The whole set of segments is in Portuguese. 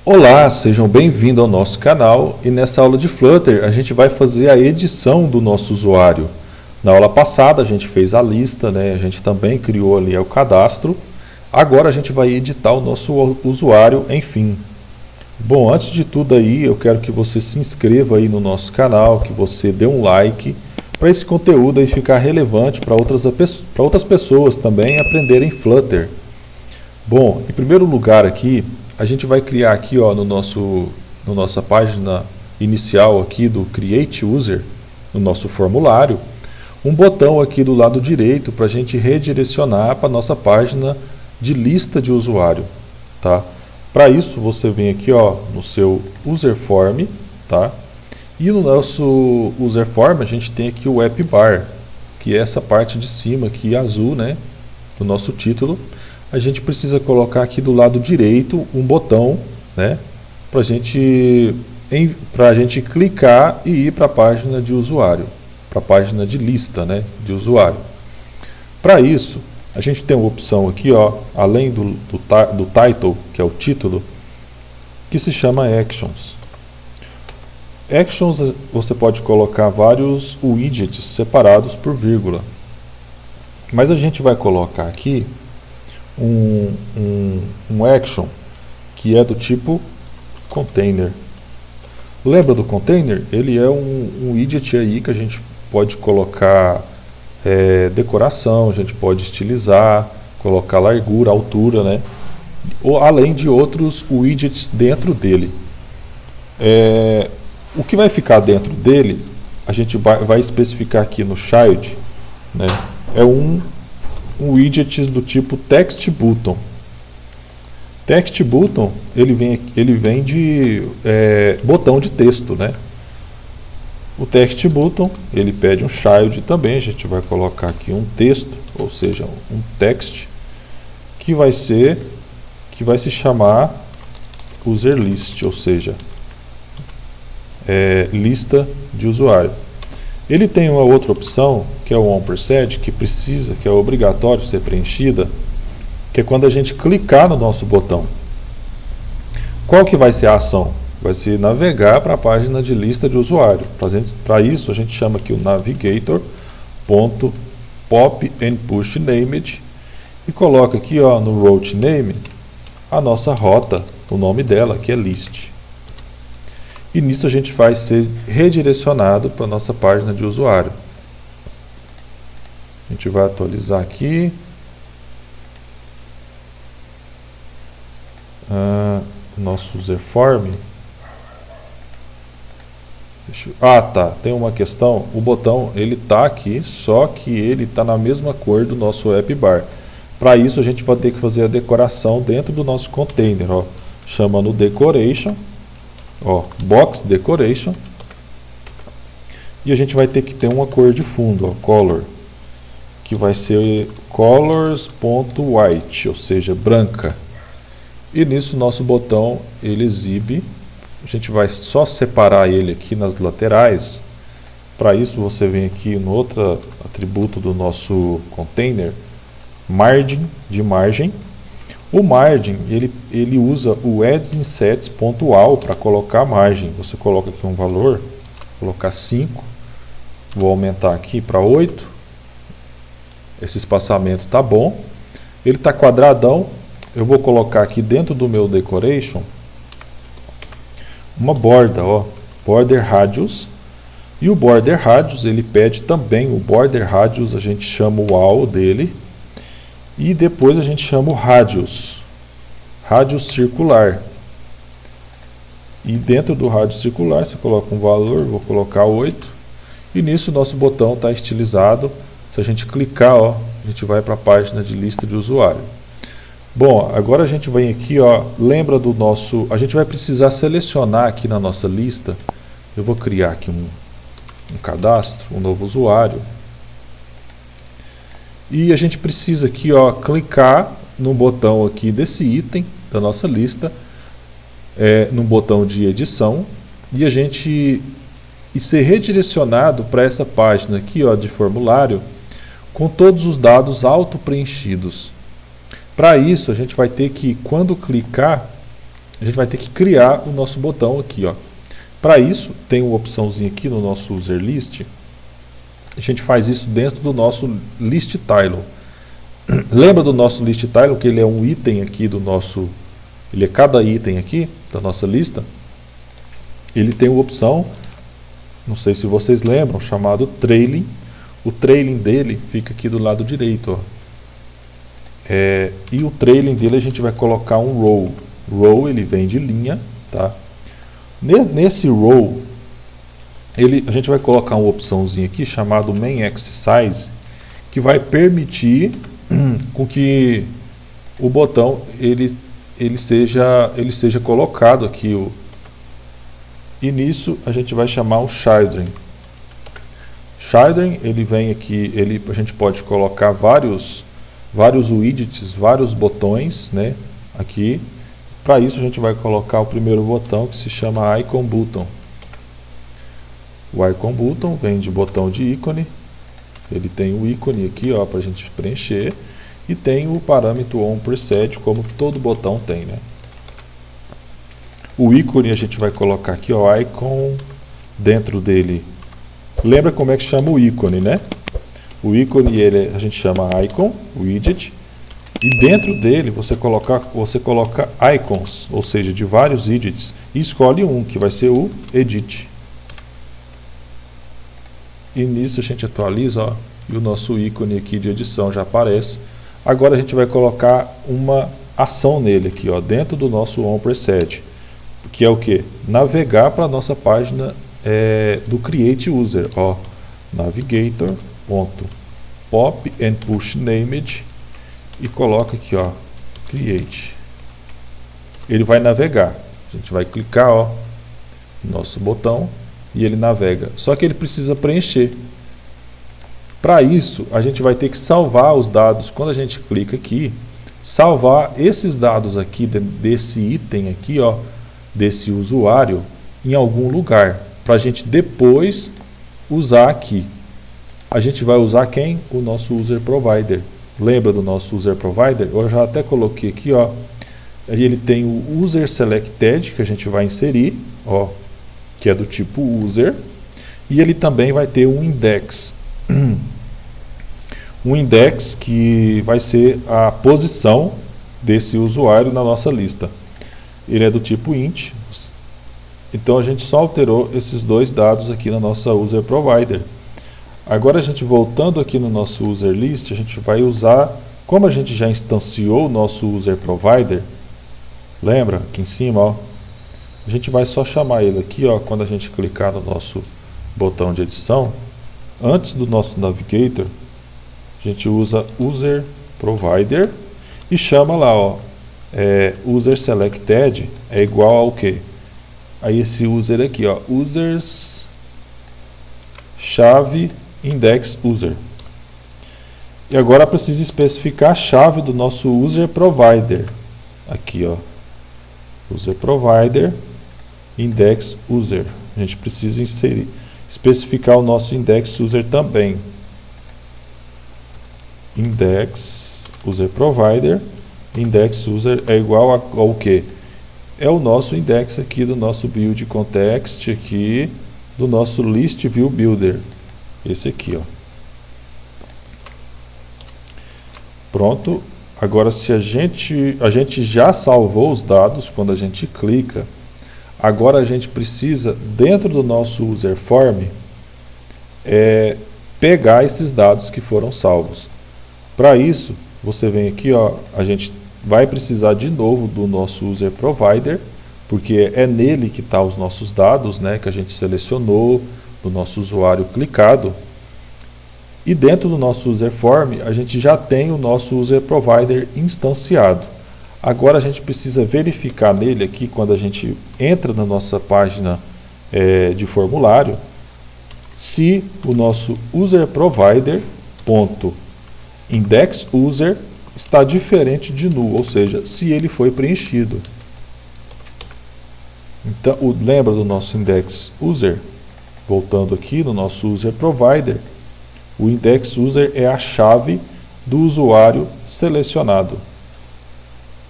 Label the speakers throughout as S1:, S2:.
S1: Olá, sejam bem-vindos ao nosso canal e nessa aula de Flutter a gente vai fazer a edição do nosso usuário. Na aula passada a gente fez a lista, a gente também criou ali o cadastro. Agora a gente vai editar o nosso usuário, enfim. Bom, antes de tudo aí eu quero que você se inscreva aí no nosso canal, que você dê um like para esse conteúdo aí ficar relevante para outras pessoas também aprenderem Flutter. Bom, em primeiro lugar aqui, a gente vai criar aqui no nossa página inicial aqui do Create User, no nosso formulário, um botão aqui do lado direito para a gente redirecionar para a nossa página de lista de usuário. Tá? Para isso, você vem aqui no seu User Form, tá? E no nosso User Form a gente tem aqui o App Bar, que é essa parte de cima aqui azul, do nosso título. A gente precisa colocar aqui do lado direito um botão, para a gente clicar e ir para a página de usuário, para a página de lista, de usuário. Para isso, a gente tem uma opção aqui, além do title, que é o título, que se chama Actions. Actions, você pode colocar vários widgets separados por vírgula. Mas a gente vai colocar aqui um action que é do tipo container. Lembra do container? Ele é um widget aí que a gente pode colocar decoração, a gente pode estilizar, colocar largura, altura, ou além de outros widgets dentro dele. O que vai ficar dentro dele, a gente vai especificar aqui no child, é um widget do tipo text button. Text button ele vem de botão de texto, O text button ele pede um child também. A gente vai colocar aqui um texto, ou seja, um text que vai se chamar user list, ou seja, lista de usuário. Ele tem uma outra opção, que é o ampersand, que é obrigatório ser preenchida, que é quando a gente clicar no nosso botão. Qual que vai ser a ação? Vai ser navegar para a página de lista de usuário. Para isso, a gente chama aqui o navigator.pop_and_push_named e coloca aqui no route name a nossa rota, o nome dela, que é list. E nisso a gente vai ser redirecionado para a nossa página de usuário. A gente vai atualizar aqui. Nosso user form. Tem uma questão. O botão ele está aqui, só que ele está na mesma cor do nosso app bar. Para isso a gente vai ter que fazer a decoração dentro do nosso container. Chama no decoration. Box decoration, e a gente vai ter que ter uma cor de fundo, color, que vai ser colors.white, ou seja, branca. E nisso nosso botão ele exibe. A gente vai só separar ele aqui nas laterais. Para isso você vem aqui no outro atributo do nosso container, margin, de margem. O margin, ele usa o addInsets.all para colocar a margem. Você coloca aqui um valor, vou colocar 5, vou aumentar aqui para 8. Esse espaçamento está bom. Ele está quadradão. Eu vou colocar aqui dentro do meu decoration uma borda, border radius. E o border radius, ele pede também o border radius, a gente chama o all dele. E depois a gente chama o radius circular. E dentro do radius circular você coloca um valor, vou colocar 8. E nisso o nosso botão está estilizado. Se a gente clicar, a gente vai para a página de lista de usuário. Bom, agora a gente vem aqui, lembra do nosso... A gente vai precisar selecionar aqui na nossa lista. Eu vou criar aqui um cadastro, um novo usuário. E a gente precisa aqui, clicar no botão aqui desse item da nossa lista, no botão de edição, e a gente ser redirecionado para essa página aqui, de formulário, com todos os dados auto-preenchidos. Para isso, a gente vai ter que, quando clicar, a gente vai ter que criar o nosso botão aqui, ó. Para isso, tem uma opçãozinha aqui no nosso user list. A gente faz isso dentro do nosso list tile. Lembra do nosso list tile, que ele é um item aqui do nosso... Ele é cada item aqui da nossa lista. Ele tem uma opção, não sei se vocês lembram, chamado trailing. O trailing dele fica aqui do lado direito, ó. E o trailing dele a gente vai colocar um row. Row ele vem de linha, tá? Nesse row, a gente vai colocar uma opçãozinha aqui chamado main axis size, que vai permitir com que o botão ele seja colocado aqui. E nisso a gente vai chamar o children. Children ele vem aqui, a gente pode colocar vários widgets, vários botões, né? Aqui. Para isso a gente vai colocar o primeiro botão, que se chama icon button. O icon button vem de botão de ícone. Ele tem o ícone aqui, ó, para a gente preencher. E tem o parâmetro onPreset, como todo botão tem, né? O ícone a gente vai colocar aqui, ó, icon, dentro dele. Lembra como é que chama o ícone, né? O ícone a gente chama icon, widget. E dentro dele você coloca icons, ou seja, de vários widgets, e escolhe um, que vai ser o edit. E nisso a gente atualiza, ó, e o nosso ícone aqui de edição já aparece. Agora a gente vai colocar uma ação nele aqui, ó, dentro do nosso onPreset, que é o que? Navegar para a nossa página do Create User, ó, navigator.pop and push named, e coloca aqui, ó, create. Ele vai navegar. A gente vai clicar, ó, no nosso botão e ele navega. Só que ele precisa preencher. Para isso, a gente vai ter que salvar os dados. Quando a gente clica aqui, salvar esses dados aqui desse item aqui, ó, desse usuário, em algum lugar, para a gente depois usar aqui. A gente vai usar quem? O nosso user provider. Lembra do nosso user provider? Eu já até coloquei aqui, ó. Ele tem o user selected, que a gente vai inserir, ó, que é do tipo user, e ele também vai ter um index. Um index que vai ser a posição desse usuário na nossa lista. Ele é do tipo int. Então a gente só alterou esses dois dados aqui na nossa user provider. Agora a gente voltando aqui no nosso user list, a gente vai usar, como a gente já instanciou o nosso user provider, lembra aqui em cima, ó, a gente vai só chamar ele aqui, ó, quando a gente clicar no nosso botão de edição, antes do nosso navigator, a gente usa user provider e chama lá, ó, user selected é igual ao que? A esse user aqui, ó, users chave index user. E agora precisa especificar a chave do nosso user provider. Aqui, ó, user provider index user. A gente precisa especificar o nosso index user também. Index user provider index user é igual ao que? É o nosso index aqui do nosso build context aqui do nosso list view builder. Esse aqui, ó. Pronto. Agora se a gente já salvou os dados quando a gente clica. Agora a gente precisa, dentro do nosso user form, pegar esses dados que foram salvos. Para isso, você vem aqui, ó, a gente vai precisar de novo do nosso user provider, porque é nele que estão os nossos dados, né, que a gente selecionou, do nosso usuário clicado. E dentro do nosso user form, a gente já tem o nosso user provider instanciado. Agora a gente precisa verificar nele aqui, quando a gente entra na nossa página de formulário, se o nosso user provider index user está diferente de null, ou seja, se ele foi preenchido. Então, lembra do nosso index user? Voltando aqui no nosso user provider, o index user é a chave do usuário selecionado.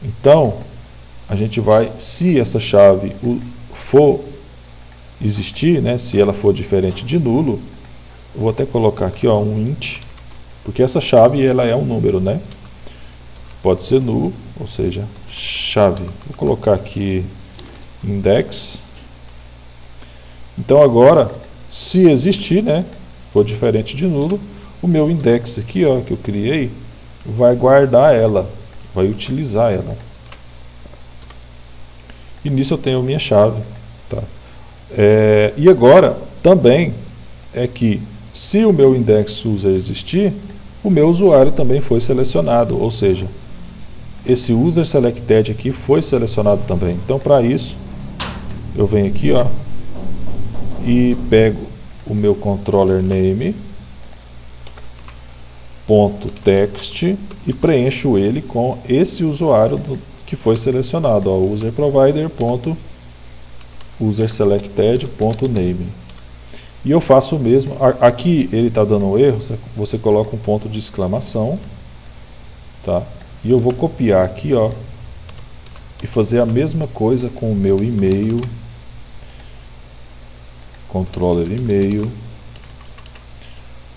S1: Então, a gente vai, se essa chave for existir, né, se ela for diferente de nulo, eu vou até colocar aqui, ó, um int, porque essa chave ela é um número, né? Pode ser null, ou seja, chave. Vou colocar aqui index. Então agora, se existir, né, for diferente de nulo, o meu index aqui, ó, que eu criei, vai guardar ela, vai utilizar ela. E nisso eu tenho a minha chave, tá? E agora, também, é que se o meu index user existir, o meu usuário também foi selecionado, ou seja, esse user selected aqui foi selecionado também. Então, para isso, eu venho aqui, ó, e pego o meu controller name .text e preencho ele com esse usuário que foi selecionado, ó, userprovider.userselected.name. E eu faço o mesmo. Aqui ele está dando um erro, você coloca um ponto de exclamação, tá? E eu vou copiar aqui, ó, e fazer a mesma coisa com o meu e-mail, controller e-mail,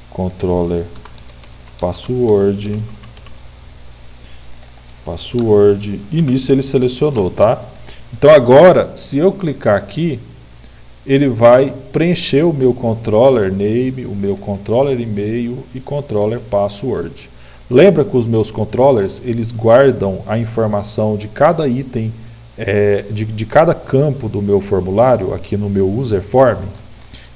S1: controller password, e nisso ele selecionou, tá? Então agora, se eu clicar aqui, ele vai preencher o meu controller name, o meu controller e-mail e controller password. Lembra que os meus controllers, eles guardam a informação de cada item, de cada campo do meu formulário, aqui no meu user form?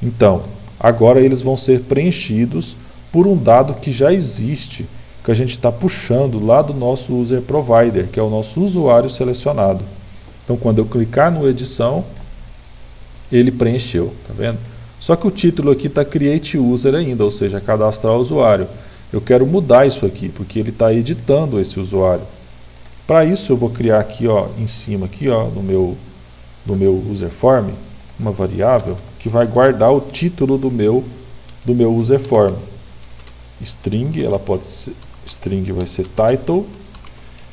S1: Então, agora eles vão ser preenchidos por um dado que já existe, que a gente está puxando lá do nosso user provider, que é o nosso usuário selecionado. Então, quando eu clicar no edição, ele preencheu, tá vendo? Só que o título aqui está create user ainda, ou seja, cadastrar usuário. Eu quero mudar isso aqui, porque ele está editando esse usuário. Para isso, eu vou criar aqui, ó, em cima aqui, ó, no meu user form, uma variável que vai guardar o título do meu user form. String, ela pode ser, string vai ser title,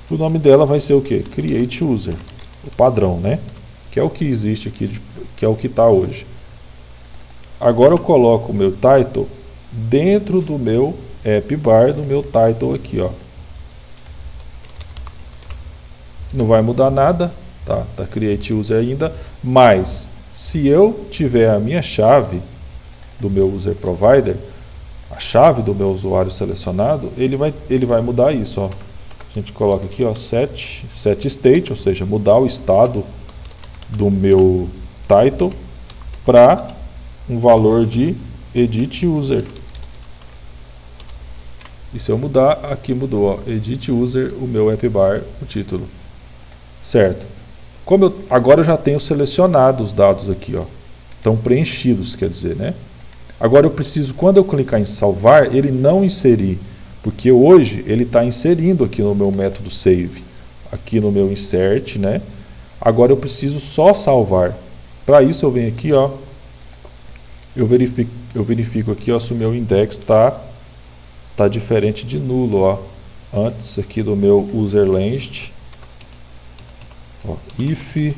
S1: o nome dela vai ser o que? Create user, o padrão, né? Que é o que existe aqui, que é o que está hoje. Agora eu coloco o meu title dentro do meu app bar, do meu title aqui, ó. Não vai mudar nada, tá create user ainda, mas se eu tiver a minha chave do meu user provider, a chave do meu usuário selecionado, ele vai mudar isso, ó. A gente coloca aqui, ó, set state, ou seja, mudar o estado do meu title para um valor de edit user. E se eu mudar, aqui mudou, ó, edit user, o meu app bar, o título. Certo. Agora eu já tenho selecionado os dados aqui, ó. Estão preenchidos, quer dizer, né? Agora eu preciso, quando eu clicar em salvar, ele não inserir, porque hoje ele está inserindo aqui no meu método save, aqui no meu insert, né? Agora eu preciso só salvar. Para isso eu venho aqui, ó, eu verifico aqui, ó, se o meu index tá diferente de nulo, ó. Antes aqui do meu userLength, ó, if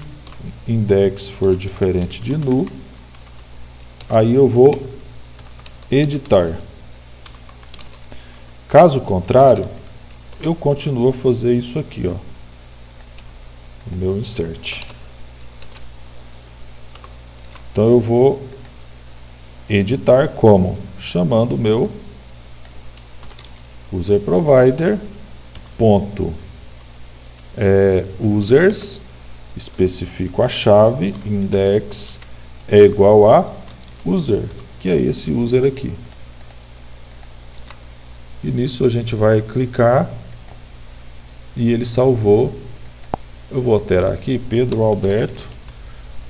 S1: index for diferente de null, aí eu vou editar. Caso contrário, eu continuo a fazer isso aqui, ó, o meu insert. Então eu vou editar como? Chamando o meu user provider ponto users, especifico a chave, index é igual a user, que é esse user aqui. E nisso a gente vai clicar e ele salvou. Eu vou alterar aqui, Pedro Alberto.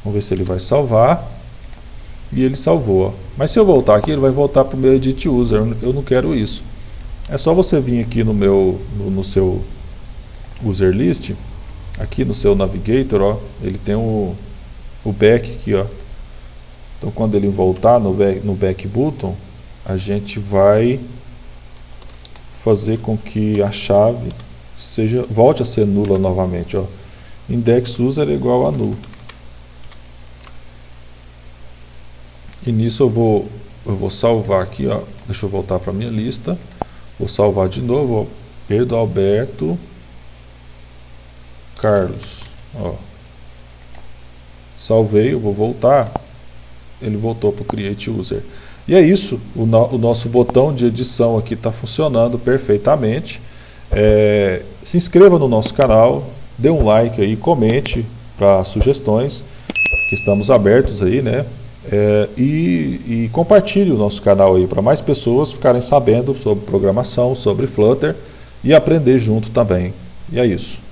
S1: Vamos ver se ele vai salvar. E ele salvou. Mas se eu voltar aqui, ele vai voltar para o meu edit user. Eu não quero isso. É só você vir aqui no seu user list, aqui no seu navigator, ó, ele tem o back aqui, ó. Então quando ele voltar no back button, a gente vai fazer com que a chave volte a ser nula novamente, ó. index user é igual a null. E nisso eu vou salvar aqui, ó. Deixa eu voltar para minha lista. Vou salvar de novo, ó. Pedro Alberto Carlos, ó. Salvei, eu vou voltar. Ele voltou para o Create User. E é isso, o nosso botão de edição aqui está funcionando perfeitamente. Se inscreva no nosso canal, dê um like aí, comente para sugestões, que estamos abertos aí, né? E compartilhe o nosso canal aí para mais pessoas ficarem sabendo sobre programação, sobre Flutter e aprender junto também. E é isso.